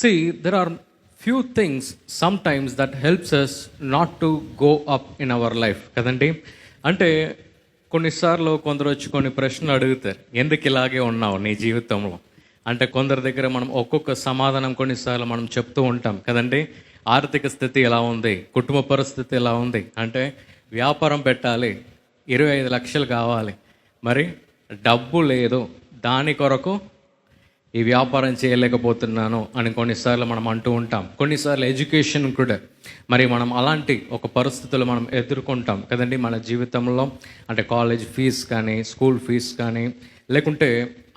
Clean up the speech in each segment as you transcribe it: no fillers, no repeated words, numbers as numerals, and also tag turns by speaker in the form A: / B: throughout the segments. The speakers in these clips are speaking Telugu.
A: See, there are few things sometimes that helps us not to go up in our life కదండి. అంటే కొన్నిసార్లు కొందరు వచ్చి కొన్ని ప్రశ్నలు అడుగుతారు, ఎందుకు ఇలాగే ఉన్నావు నీ జీవితంలో అంటే. కొందరి దగ్గర మనం ఒక్కొక్క సమాధానం కొన్నిసార్లు మనం చెప్తూ ఉంటాం కదండి. ఆర్థిక స్థితి ఎలా ఉంది, కుటుంబ పరిస్థితి ఎలా ఉంది అంటే, వ్యాపారం పెట్టాలి, 25 లక్షలు కావాలి, మరి డబ్బు లేదు, దాని కొరకు ఈ వ్యాపారం చేయలేకపోతున్నాను అని కొన్నిసార్లు మనం అంటూ ఉంటాం. కొన్నిసార్లు ఎడ్యుకేషన్ కూడా మరి మనం అలాంటి ఒక పరిస్థితులు మనం ఎదుర్కొంటాం కదండి మన జీవితంలో. అంటే కాలేజ్ ఫీజు కానీ, స్కూల్ ఫీజు కానీ, లేకుంటే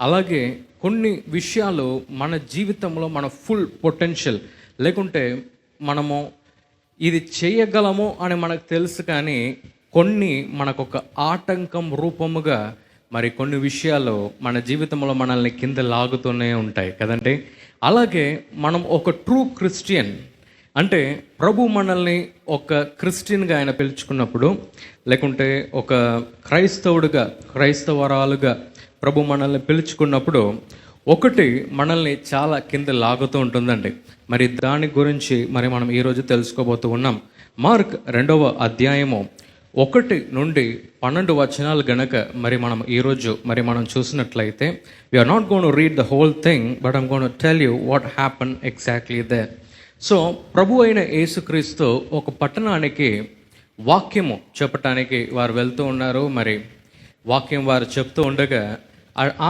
A: అలాగే కొన్ని విషయాలు మన జీవితంలో మన ఫుల్ పొటెన్షియల్ లేకుంటే మనము ఇది చేయగలము అని మనకు తెలుసు, కానీ కొన్ని మనకొక ఆటంకం రూపముగా మరి కొన్ని విషయాలు మన జీవితంలో మనల్ని కింద లాగుతూనే ఉంటాయి కదండి. అలాగే మనం ఒక ట్రూ క్రిస్టియన్ అంటే ప్రభు మనల్ని ఒక క్రిస్టియన్గా ఆయన పిలుచుకున్నప్పుడు, లేకుంటే ఒక క్రైస్తవరాలుగా ప్రభు మనల్ని పిలుచుకున్నప్పుడు ఒకటి మనల్ని చాలా కింద లాగుతూ ఉంటుందండి. మరి దాని గురించి మరి మనం ఈరోజు తెలుసుకోబోతూ ఉన్నాం. మార్క్ 2వ అధ్యాయము 1 నుండి 12 వచనాలు గనక మరి మనం ఈరోజు మరి మనం చూసినట్లయితే, we are not gonna to read the whole thing, but I'm gonna to tell you what happen exactly there. So ప్రభు అయిన యేసుక్రీస్తు ఒక పట్టణానికి వాక్యము చెప్పటానికి వారు వెళ్తూ ఉన్నారు. మరి వాక్యం వారు చెప్తూ ఉండగా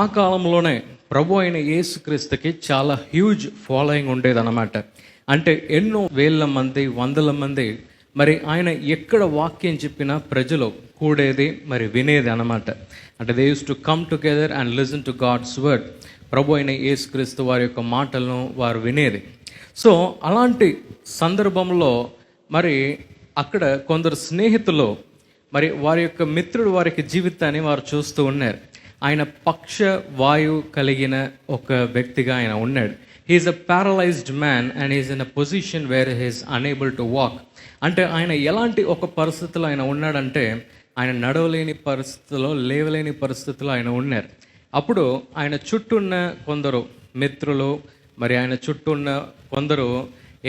A: ఆ కాలంలోనే ప్రభు అయిన యేసుక్రీస్తుకి చాలా హ్యూజ్ ఫాలోయింగ్ ఉండేదన్నమాట. అంటే ఎన్నో వేల మంది, వందల మంది మరి ఆయన ఎక్కడ వాక్యం చెప్పినా ప్రజలు కూడేది, మరి వినేది అన్నమాట. అంటే they use to come together and listen to God's word. ప్రభు అయిన యేసుక్రీస్తు వారి యొక్క మాటలను వారు వినేది. సో అలాంటి సందర్భంలో మరి అక్కడ కొందరు స్నేహితులు మరి వారి యొక్క మిత్రుడు వారికి జీవితాన్ని వారు చూస్తూ ఉన్నారు. ఆయన పక్షవాయు కలిగిన ఒక వ్యక్తిగా ఆయన ఉన్నాడు. He's a paralysed man and he's in a position where he's unable to walk. అంటే ఆయన ఎలాంటి ఒక పరిస్థితిలో ఆయన ఉన్నాడంటే, ఆయన నడవలేని పరిస్థితిలో, లేవలేని పరిస్థితిలో ఆయన ఉన్నారు. అప్పుడు ఆయన చుట్టూ ఉన్న కొందరు మిత్రులు మరి ఆయన చుట్టూ ఉన్న కొందరు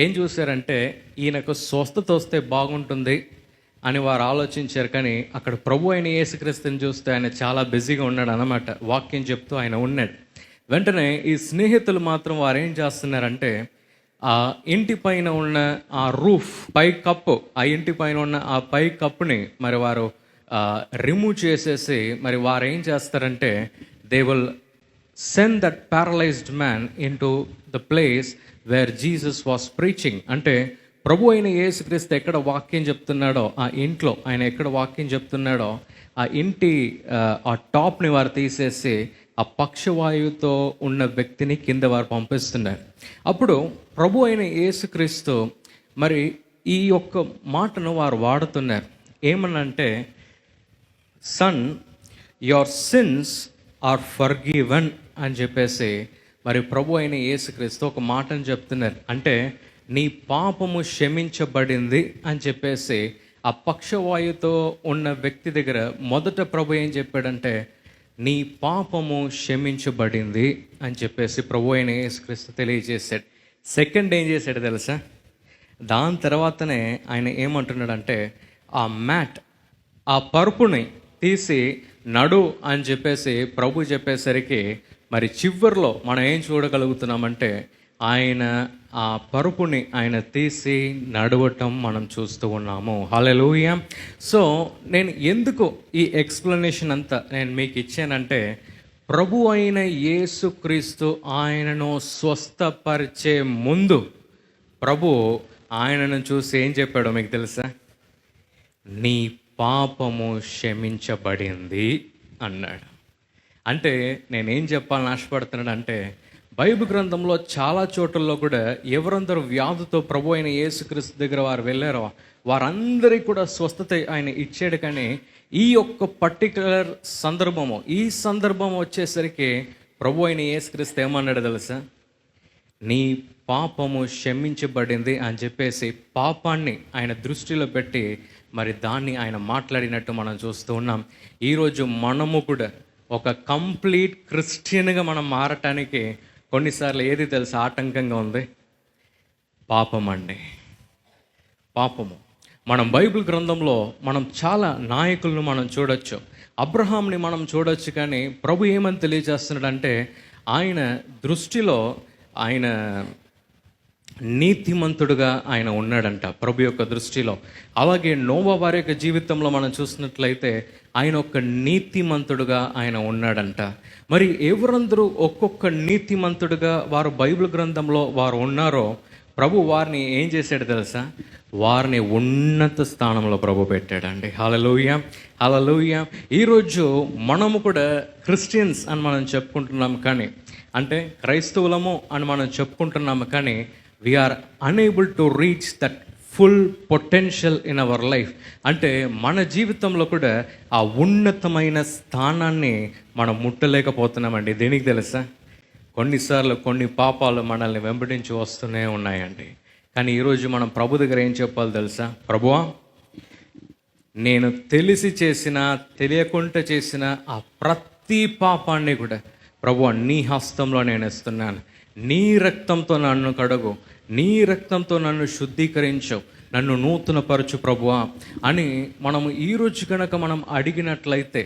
A: ఏం చూశారంటే, ఈయనకు స్వస్థత వస్తే బాగుంటుంది అని వారు ఆలోచించారు. కానీ అక్కడ ప్రభు అయిన యేసుక్రీస్తుని చూస్తే ఆయన చాలా బిజీగా ఉన్నాడు అన్నమాట. వాక్యం చెప్తూ ఆయన ఉన్నాడు. వెంటనే ఈ స్నేహితులు మాత్రం వారు ఏం చేస్తున్నారంటే, ఆ ఇంటి పైన ఉన్న ఆ రూఫ్ పై కప్పు, ఆ ఇంటి పైన ఉన్న ఆ పై కప్పుని మరి వారు రిమూవ్ చేసేసి మరి వారు ఏం చేస్తారంటే, they will send that paralysed man in to the place where Jesus was preaching. అంటే ప్రభు అయిన యేసుక్రీస్తు ఎక్కడ వాక్యం చెప్తున్నాడో ఆ ఇంట్లో, ఆయన ఎక్కడ వాక్యం చెప్తున్నాడో ఆ ఇంటి ఆ టాప్ని వారు తీసేసి ఆ పక్షవాయువుతో ఉన్న వ్యక్తిని కింద వారు పంపిస్తున్నారు. అప్పుడు ప్రభు అయిన యేసుక్రీస్తు మరి ఈ యొక్క మాటను వారు వాడుతున్నారు. ఏమనంటే, son, your sins are forgiven అని చెప్పేసి మరి ప్రభు అయిన యేసుక్రీస్తు ఒక మాటను చెప్తున్నారు. అంటే నీ పాపము క్షమించబడింది అని చెప్పేసి ఆ పక్షవాయుతో ఉన్న వ్యక్తి దగ్గర మొదట ప్రభు ఏం చెప్పాడంటే, నీ పాపము క్షమించబడింది అని చెప్పేసి ప్రభు అయిన యేసుక్రీస్తు తెలియజేశాడు. సెకండ్ ఏం చేశాడు తెలుసా? దాని తర్వాతనే ఆయన ఏమంటున్నాడంటే, ఆ మ్యాట్, ఆ పరుపుని తీసి నడు అని చెప్పేసి ప్రభు చెప్పేసరికి మరి చివరిలో మనం ఏం చూడగలుగుతున్నామంటే, ఆయన ఆ పరుపుని ఆయన తీసి నడవటం మనం చూస్తూ ఉన్నాము. హల్లెలూయా. సో నేను ఎందుకు ఈ ఎక్స్ప్లెనేషన్ అంతా నేను మీకు ఇచ్చానంటే, ప్రభు అయిన యేసుక్రీస్తు ఆయనను స్వస్థపరిచే ముందు ప్రభు ఆయనను చూసి ఏం చెప్పాడో మీకు తెలుసా? నీ పాపము క్షమించబడింది అన్నాడు. అంటే నేనేం చెప్పాలని ఆశపడుతున్నాడు అంటే, బైబిల్ గ్రంథంలో చాలా చోట్లలో కూడా ఎవరందరూ వ్యాధితో ప్రభు అయిన యేసుక్రీస్తు దగ్గర వారు వెళ్ళారో వారందరికీ కూడా స్వస్థత ఆయన ఇచ్చాడు. కానీ ఈ యొక్క పర్టికులర్ ఈ సందర్భం వచ్చేసరికి ప్రభు అయిన యేసుక్రీస్తు ఏమన్నాడు తెలుసా? నీ పాపము క్షమించబడింది అని చెప్పేసి పాపాన్ని ఆయన దృష్టిలో పెట్టి మరి దాన్ని ఆయన మాట్లాడినట్టు మనం చూస్తూ ఉన్నాం. ఈరోజు మనము కూడా ఒక కంప్లీట్ క్రిస్టియన్గా మనం మారటానికి కొన్నిసార్లు ఏది తెలుసు ఆటంకంగా ఉంది? పాపమండి. పాపము. మనం బైబిల్ గ్రంథంలో మనం చాలా నాయకులను మనం చూడొచ్చు. అబ్రహాంని మనం చూడొచ్చు, కానీ ప్రభు ఏమని తెలియజేస్తున్నాడంటే ఆయన దృష్టిలో ఆయన నీతిమంతుడుగా ఆయన ఉన్నాడంట ప్రభు యొక్క దృష్టిలో. అలాగే నోవా వారి యొక్క జీవితంలో మనం చూసినట్లయితే ఆయన ఒక నీతిమంతుడుగా ఆయన ఉన్నాడంట. మరి ఎవరందరూ ఒక్కొక్క నీతిమంతుడుగా వారు బైబిల్ గ్రంథంలో వారు ఉన్నారో ప్రభు వారిని ఏం చేశాడు తెలుసా? వారిని ఉన్నత స్థానంలో ప్రభు పెట్టాడండి. హల్లెలూయా, హల్లెలూయా. ఈరోజు మనము కూడా క్రిస్టియన్స్ అని మనం చెప్పుకుంటున్నాం, కానీ అంటే క్రైస్తవులము అని మనం చెప్పుకుంటున్నాము, కానీ we're unable to reach that full potential in our life. అంటే మన జీవితంలో కూడా ఆ ఉన్నతమైన స్థానాన్ని మనం ముట్టలేకపోతున్నామండి. దేనికి తెలుసా? కొన్నిసార్లు కొన్ని పాపాలు మనల్ని వెంబడించి వస్తూనే ఉన్నాయండి. కానీ ఈరోజు మనం ప్రభు దగ్గర ఏం చెప్పాలి తెలుసా? ప్రభువా, నేను తెలిసి చేసిన తెలియకుండా చేసిన ఆ ప్రతి పాపాన్ని కూడా ప్రభువా నీ హస్తంలో నేను ఇస్తున్నాను. నీ రక్తంతో నన్ను కడుగు, నీ రక్తంతో నన్ను శుద్ధీకరించు, నన్ను నూతనపరచు ప్రభువా అని మనము ఈరోజు కనుక మనం అడిగినట్లయితే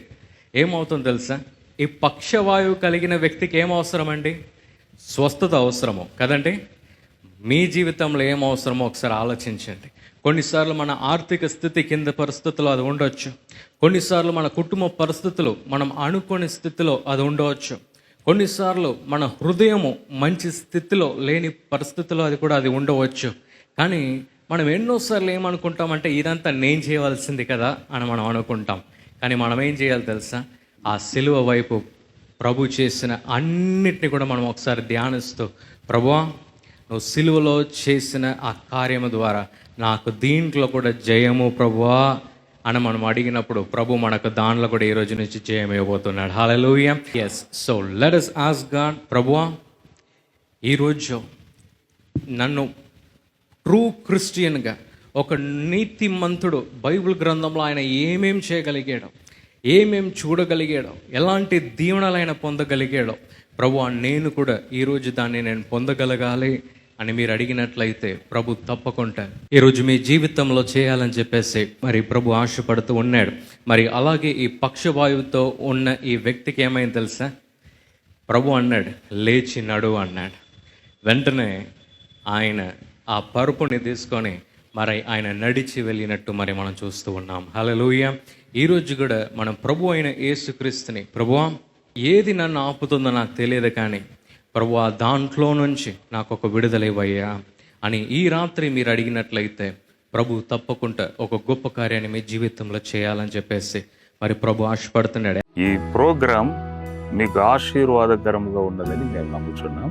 A: ఏమవుతుందో తెలుసా? ఈ పక్షవాయువు కలిగిన వ్యక్తికి ఏం అవసరమండి? స్వస్థత అవసరము కదండి. మీ జీవితంలో ఏం అవసరమో ఒకసారి ఆలోచించండి. కొన్నిసార్లు మన ఆర్థిక స్థితి కింద పరిస్థితుల్లో అది ఉండవచ్చు. కొన్నిసార్లు మన కుటుంబ పరిస్థితులు మనం అనుకోని స్థితిలో అది ఉండవచ్చు. కొన్నిసార్లు మన హృదయము మంచి స్థితిలో లేని పరిస్థితిలో అది కూడా అది ఉండవచ్చు. కానీ మనం ఎన్నోసార్లు ఏమనుకుంటామంటే ఇదంతా నేను చేయవలసింది కదా అని మనం అనుకుంటాం. కానీ మనం ఏం చేయాలి తెలుసా? ఆ సిలువ వైపు ప్రభు చేసిన అన్నిటిని కూడా మనం ఒకసారి ధ్యానిస్తూ, ప్రభువా నువ్వు సిలువలో చేసిన ఆ కార్యము ద్వారా నాకు దీంట్లో కూడా జయము ప్రభువా అని మనం అడిగినప్పుడు ప్రభు మనకు దానిలో కూడా ఈ రోజు నుంచి జయం ఇవ్వబోతున్నాడు. Hallelujah. Yes, so let us ask God, ప్రభువా ఈరోజు నన్ను ట్రూ క్రిస్టియన్గా, ఒక నీతిమంతుడు బైబిల్ గ్రంథంలో ఆయన ఏమేం చేయగలిగాడో, ఏమేం చూడగలిగాడో, ఎలాంటి దీవెనలైన పొందగలిగాడో ప్రభువా నేను కూడా ఈరోజు దాన్ని నేను పొందగలగాలి అని మీరు అడిగినట్లయితే ప్రభు తప్పకుండా ఈరోజు మీ జీవితంలో చేయాలని చెప్పేసి మరి ప్రభు ఆశపడుతూ ఉన్నాడు. మరి అలాగే ఈ పక్షవాయువుతో ఉన్న ఈ వ్యక్తికి ఏమైంది తెలుసా? ప్రభు అన్నాడు, లేచి నడువు అన్నాడు. వెంటనే ఆయన ఆ పరుపుని తీసుకొని మరి ఆయన నడిచి వెళ్ళినట్టు మరి మనం చూస్తూ ఉన్నాం. హల్లెలూయా. ఈరోజు కూడా మనం ప్రభు అయిన యేసుక్రీస్తుని, ప్రభువా ఏది నన్ను ఆపుతుందో నాకు తెలియదు, కానీ ప్రభువా దాంట్లో నుంచి నాకు ఒక విడుదల ఇవ్వయ్యా అని ఈ రాత్రి మీరు అడిగినట్లయితే ప్రభు తప్పకుండా ఒక గొప్ప కార్యాన్ని మీ జీవితంలో చేయాలని చెప్పేసి మరి ప్రభు ఆశపడుతున్నాడు.
B: ఈ ప్రోగ్రాం మీకు ఆశీర్వాదకరంగా ఉన్నదని మేము నమ్ముతున్నాం.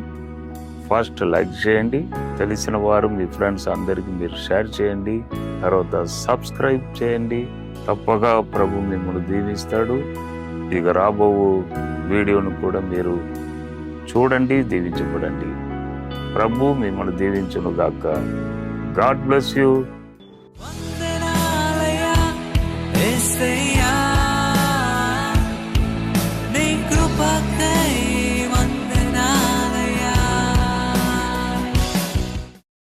B: ఫస్ట్ లైక్ చేయండి, తెలిసిన వారు మీ ఫ్రెండ్స్ అందరికీ మీరు షేర్ చేయండి, తర్వాత సబ్స్క్రైబ్ చేయండి. తప్పగా ప్రభు మిమ్మల్ని దీవిస్తాడు. ఇక రాబో వీడియోను కూడా మీరు చూడండి, దీవించబడండి. ప్రభు మిమ్మల్ని దీవించును గాక. God bless you.